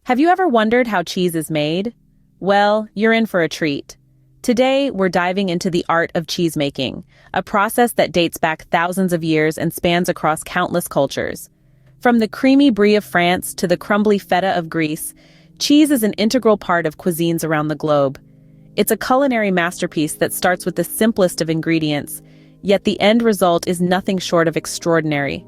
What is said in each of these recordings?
Have you ever wondered how cheese is made? Well, you're in for a treat. Today, we're diving into the art of cheese making, a process that dates back thousands of years and spans across countless cultures. From the creamy brie of France to the crumbly feta of Greece, cheese is an integral part of cuisines around the globe. It's a culinary masterpiece that starts with the simplest of ingredients, yet the end result is nothing short of extraordinary.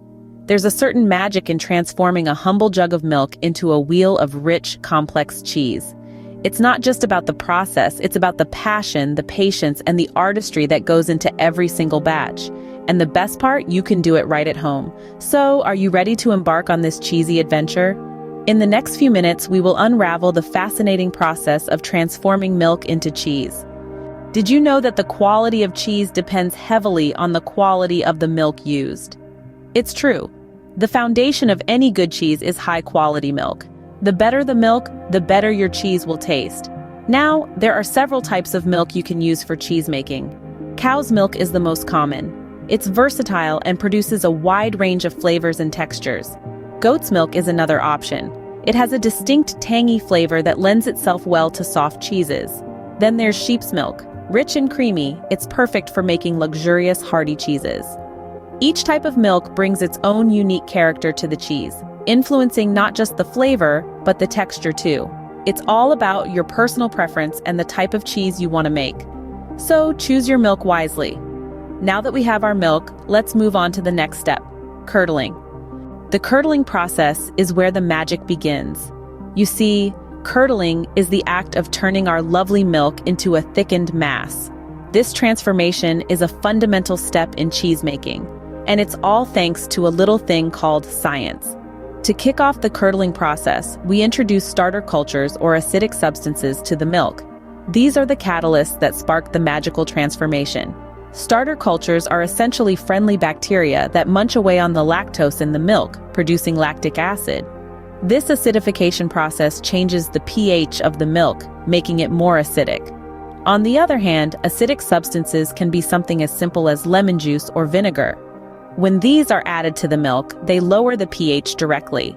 There's a certain magic in transforming a humble jug of milk into a wheel of rich, complex cheese. It's not just about the process, it's about the passion, the patience, and the artistry that goes into every single batch. And the best part, you can do it right at home. So, are you ready to embark on this cheesy adventure? In the next few minutes, we will unravel the fascinating process of transforming milk into cheese. Did you know that the quality of cheese depends heavily on the quality of the milk used? It's true. The foundation of any good cheese is high-quality milk. The better the milk, the better your cheese will taste. Now, there are several types of milk you can use for cheese making. Cow's milk is the most common. It's versatile and produces a wide range of flavors and textures. Goat's milk is another option. It has a distinct tangy flavor that lends itself well to soft cheeses. Then there's sheep's milk. Rich and creamy, it's perfect for making luxurious, hearty cheeses. Each type of milk brings its own unique character to the cheese, influencing not just the flavor, but the texture too. It's all about your personal preference and the type of cheese you want to make. So choose your milk wisely. Now that we have our milk, let's move on to the next step, curdling. The curdling process is where the magic begins. You see, curdling is the act of turning our lovely milk into a thickened mass. This transformation is a fundamental step in cheese making, and it's all thanks to a little thing called science. To kick off the curdling process, we introduce starter cultures or acidic substances to the milk. These are the catalysts that spark the magical transformation. Starter cultures are essentially friendly bacteria that munch away on the lactose in the milk, producing lactic acid. This acidification process changes the pH of the milk, making it more acidic. On the other hand, acidic substances can be something as simple as lemon juice or vinegar. When these are added to the milk, they lower the pH directly.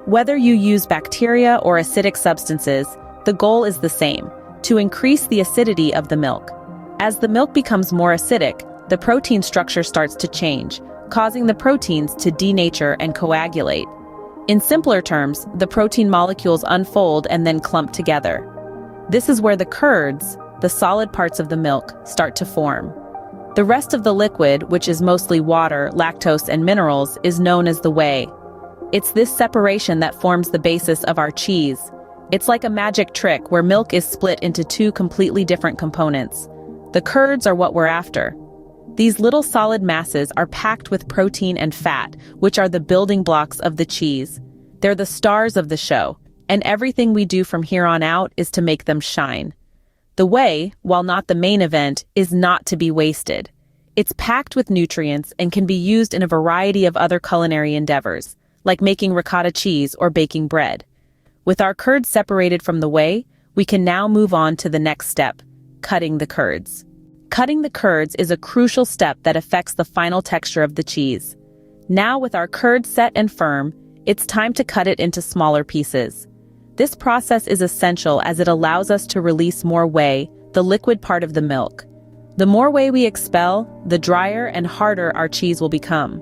Whether you use bacteria or acidic substances, the goal is the same, to increase the acidity of the milk. As the milk becomes more acidic, the protein structure starts to change, causing the proteins to denature and coagulate. In simpler terms, the protein molecules unfold and then clump together. This is where the curds, the solid parts of the milk, start to form. The rest of the liquid, which is mostly water, lactose, and minerals, is known as the whey. It's this separation that forms the basis of our cheese. It's like a magic trick where milk is split into two completely different components. The curds are what we're after. These little solid masses are packed with protein and fat, which are the building blocks of the cheese. They're the stars of the show, and everything we do from here on out is to make them shine. The whey, while not the main event, is not to be wasted. It's packed with nutrients and can be used in a variety of other culinary endeavors, like making ricotta cheese or baking bread. With our curds separated from the whey, we can now move on to the next step, cutting the curds. Cutting the curds is a crucial step that affects the final texture of the cheese. Now with our curd set and firm, it's time to cut it into smaller pieces. This process is essential as it allows us to release more whey, the liquid part of the milk. The more whey we expel, the drier and harder our cheese will become.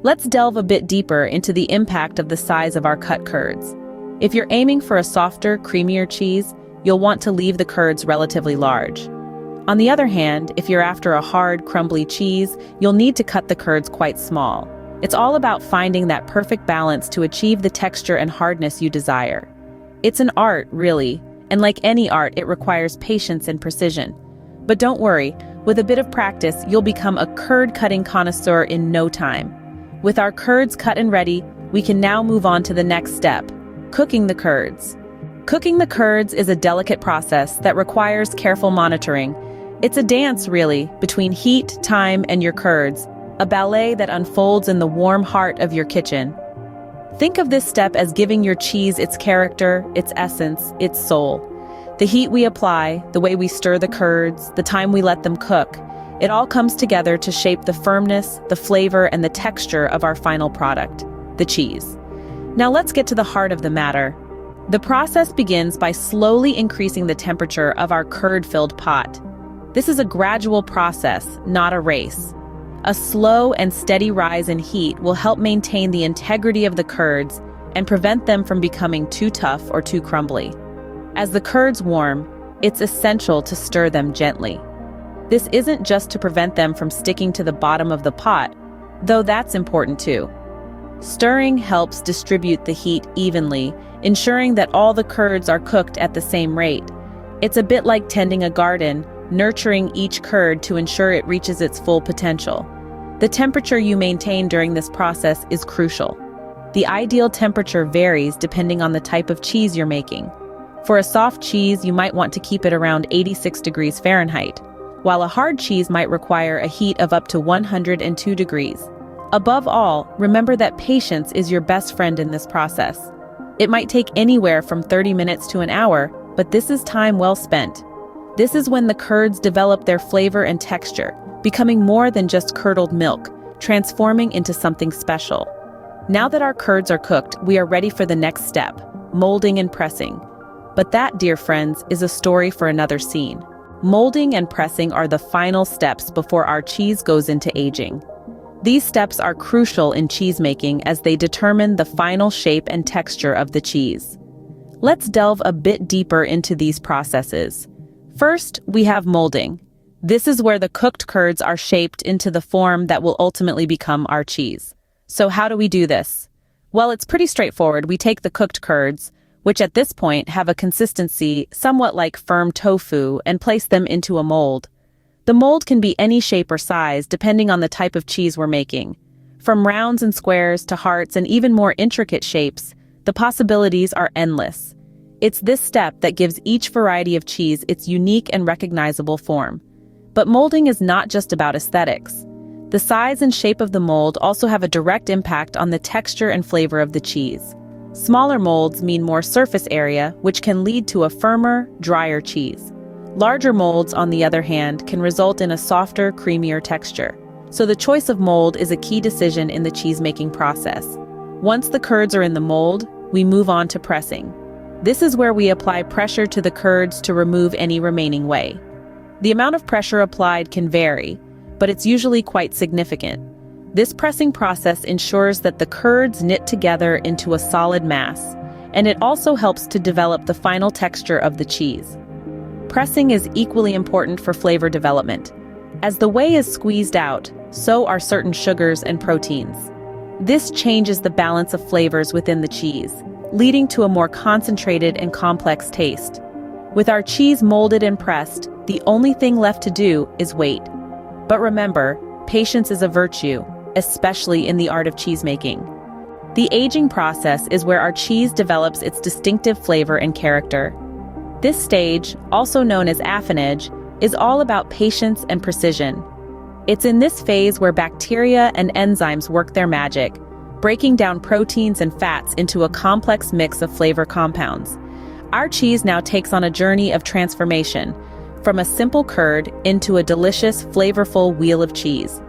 Let's delve a bit deeper into the impact of the size of our cut curds. If you're aiming for a softer, creamier cheese, you'll want to leave the curds relatively large. On the other hand, if you're after a hard, crumbly cheese, you'll need to cut the curds quite small. It's all about finding that perfect balance to achieve the texture and hardness you desire. It's an art, really, and like any art, it requires patience and precision. But don't worry, with a bit of practice, you'll become a curd-cutting connoisseur in no time. With our curds cut and ready, we can now move on to the next step, cooking the curds. Cooking the curds is a delicate process that requires careful monitoring. It's a dance, really, between heat, time, and your curds, a ballet that unfolds in the warm heart of your kitchen. Think of this step as giving your cheese its character, its essence, its soul. The heat we apply, the way we stir the curds, the time we let them cook, it all comes together to shape the firmness, the flavor, and the texture of our final product, the cheese. Now let's get to the heart of the matter. The process begins by slowly increasing the temperature of our curd-filled pot. This is a gradual process, not a race. A slow and steady rise in heat will help maintain the integrity of the curds and prevent them from becoming too tough or too crumbly. As the curds warm, it's essential to stir them gently. This isn't just to prevent them from sticking to the bottom of the pot, though that's important too. Stirring helps distribute the heat evenly, ensuring that all the curds are cooked at the same rate. It's a bit like tending a garden, nurturing each curd to ensure it reaches its full potential. The temperature you maintain during this process is crucial. The ideal temperature varies depending on the type of cheese you're making. For a soft cheese, you might want to keep it around 86 degrees Fahrenheit, while a hard cheese might require a heat of up to 102 degrees. Above all, remember that patience is your best friend in this process. It might take anywhere from 30 minutes to an hour, but this is time well spent. This is when the curds develop their flavor and texture, becoming more than just curdled milk, transforming into something special. Now that our curds are cooked, we are ready for the next step, molding and pressing. But that, dear friends, is a story for another scene. Molding and pressing are the final steps before our cheese goes into aging. These steps are crucial in cheesemaking as they determine the final shape and texture of the cheese. Let's delve a bit deeper into these processes. First, we have molding. This is where the cooked curds are shaped into the form that will ultimately become our cheese. So how do we do this? Well, it's pretty straightforward. We take the cooked curds, which at this point have a consistency somewhat like firm tofu, and place them into a mold. The mold can be any shape or size depending on the type of cheese we're making. From rounds and squares to hearts and even more intricate shapes, the possibilities are endless. It's this step that gives each variety of cheese its unique and recognizable form. But molding is not just about aesthetics. The size and shape of the mold also have a direct impact on the texture and flavor of the cheese. Smaller molds mean more surface area, which can lead to a firmer, drier cheese. Larger molds, on the other hand, can result in a softer, creamier texture. So the choice of mold is a key decision in the cheesemaking process. Once the curds are in the mold, we move on to pressing. This is where we apply pressure to the curds to remove any remaining whey. The amount of pressure applied can vary, but it's usually quite significant. This pressing process ensures that the curds knit together into a solid mass, and it also helps to develop the final texture of the cheese. Pressing is equally important for flavor development. As the whey is squeezed out, so are certain sugars and proteins. This changes the balance of flavors within the cheese, leading to a more concentrated and complex taste. With our cheese molded and pressed, the only thing left to do is wait. But remember, patience is a virtue, especially in the art of cheesemaking. The aging process is where our cheese develops its distinctive flavor and character. This stage, also known as affinage, is all about patience and precision. It's in this phase where bacteria and enzymes work their magic, breaking down proteins and fats into a complex mix of flavor compounds. Our cheese now takes on a journey of transformation, from a simple curd into a delicious, flavorful wheel of cheese.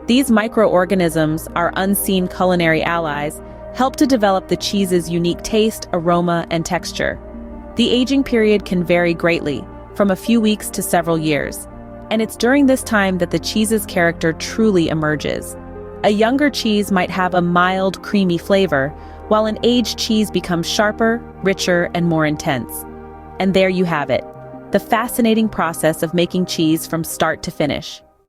These microorganisms, our unseen culinary allies, help to develop the cheese's unique taste, aroma, and texture. The aging period can vary greatly, from a few weeks to several years, and it's during this time that the cheese's character truly emerges. A younger cheese might have a mild, creamy flavor, while an aged cheese becomes sharper, richer, and more intense. And there you have it, the fascinating process of making cheese from start to finish.